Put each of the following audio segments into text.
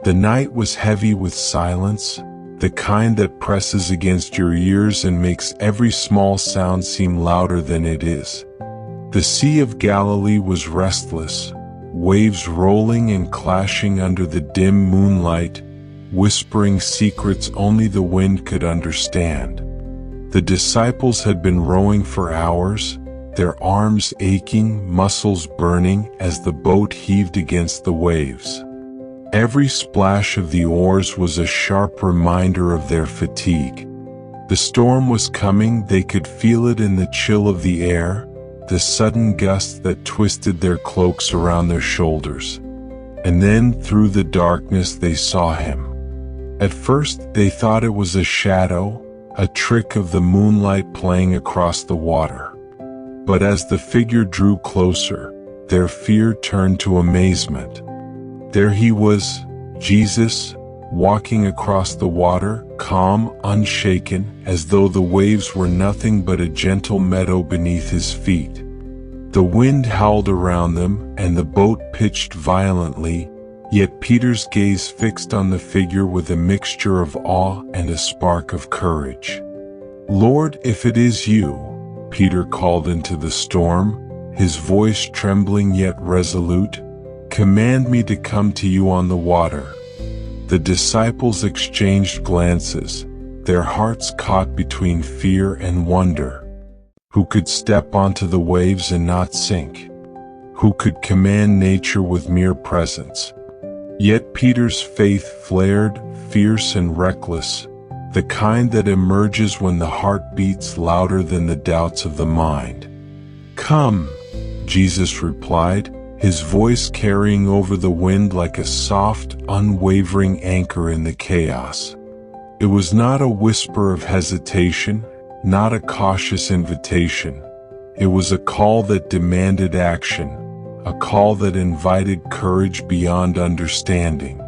The night was heavy with silence, the kind that presses against your ears and makes every small sound seem louder than it is. The Sea of Galilee was restless, waves rolling and clashing under the dim moonlight, whispering secrets only the wind could understand. The disciples had been rowing for hours, their arms aching, muscles burning as the boat heaved against the waves. Every splash of the oars was a sharp reminder of their fatigue. The storm was coming, they could feel it in the chill of the air, the sudden gusts that twisted their cloaks around their shoulders. And then, through the darkness, they saw him. At first, they thought it was a shadow, a trick of the moonlight playing across the water. But as the figure drew closer, their fear turned to amazement. There he was, Jesus, walking across the water, calm, unshaken, as though the waves were nothing but a gentle meadow beneath his feet. The wind howled around them, and the boat pitched violently, yet Peter's gaze fixed on the figure with a mixture of awe and a spark of courage. "Lord, if it is you," Peter called into the storm, his voice trembling yet resolute, "command me to come to you on the water." The disciples exchanged glances, their hearts caught between fear and wonder. Who could step onto the waves and not sink? Who could command nature with mere presence? Yet Peter's faith flared, fierce and reckless, the kind that emerges when the heart beats louder than the doubts of the mind. "Come," Jesus replied, his voice carrying over the wind like a soft, unwavering anchor in the chaos. It was not a whisper of hesitation, not a cautious invitation. It was a call that demanded action, a call that invited courage beyond understanding.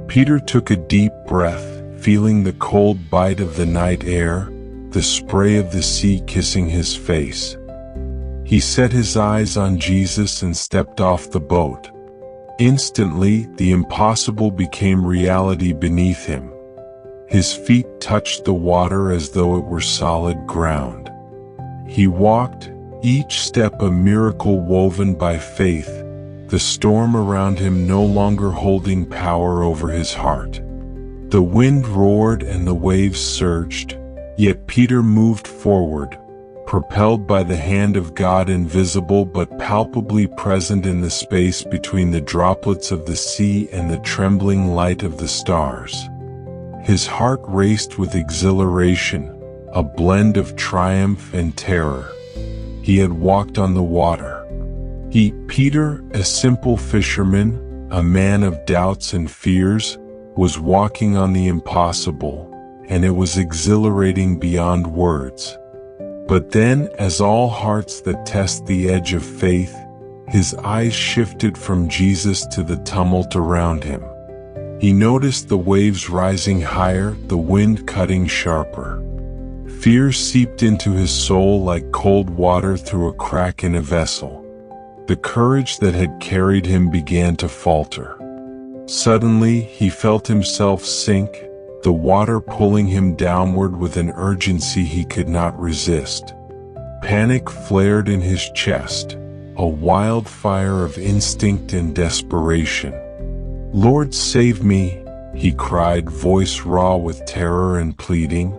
Peter took a deep breath, feeling the cold bite of the night air, the spray of the sea kissing his face. He set his eyes on Jesus and stepped off the boat. Instantly, the impossible became reality beneath him. His feet touched the water as though it were solid ground. He walked, each step a miracle woven by faith, the storm around him no longer holding power over his heart. The wind roared and the waves surged, yet Peter moved forward, propelled by the hand of God, invisible but palpably present in the space between the droplets of the sea and the trembling light of the stars. His heart raced with exhilaration, a blend of triumph and terror. He had walked on the water. Peter, a simple fisherman, a man of doubts and fears, was walking on the impossible, and it was exhilarating beyond words. But then, as all hearts that test the edge of faith, his eyes shifted from Jesus to the tumult around him. He noticed the waves rising higher, the wind cutting sharper. Fear seeped into his soul like cold water through a crack in a vessel. The courage that had carried him began to falter. Suddenly, he felt himself sink, the water pulling him downward with an urgency he could not resist. Panic flared in his chest, a wildfire of instinct and desperation. "Lord, save me," he cried, voice raw with terror and pleading.